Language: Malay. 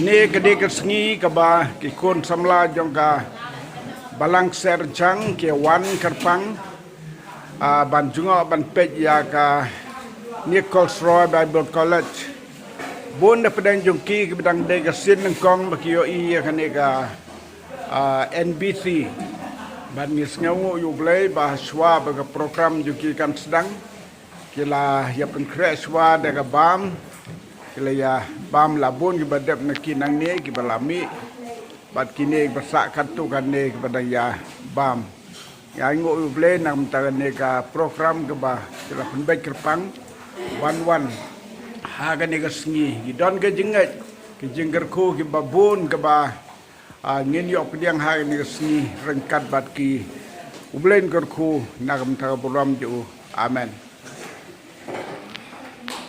Seni gede kesengi keba kikun samla jongka balang serjang ke wan kerpang ban jungo ban pej ya ka Nichols Roy Bible College bun da pedang jongki ke bedang de kesin nengkong bakio i ya kaneka NBC ban ngis ngawu yu blai bahaswa baga program jongki kan sedang kila ya penkreswa daga bam kila ya bam labun ki badap na kinang ni ki balami bat kini bersak katu kan ni kepada ya bam ya ngo ble nam tagan ni ka program ke ba kila penbaik kerpang wan ha ga ni gasngi ki don ke jingat ki jingger ko ki babun ke ba ngin yok diang ha ni gasngi rengkat bat ki ublen kerku nam taga program ju amen.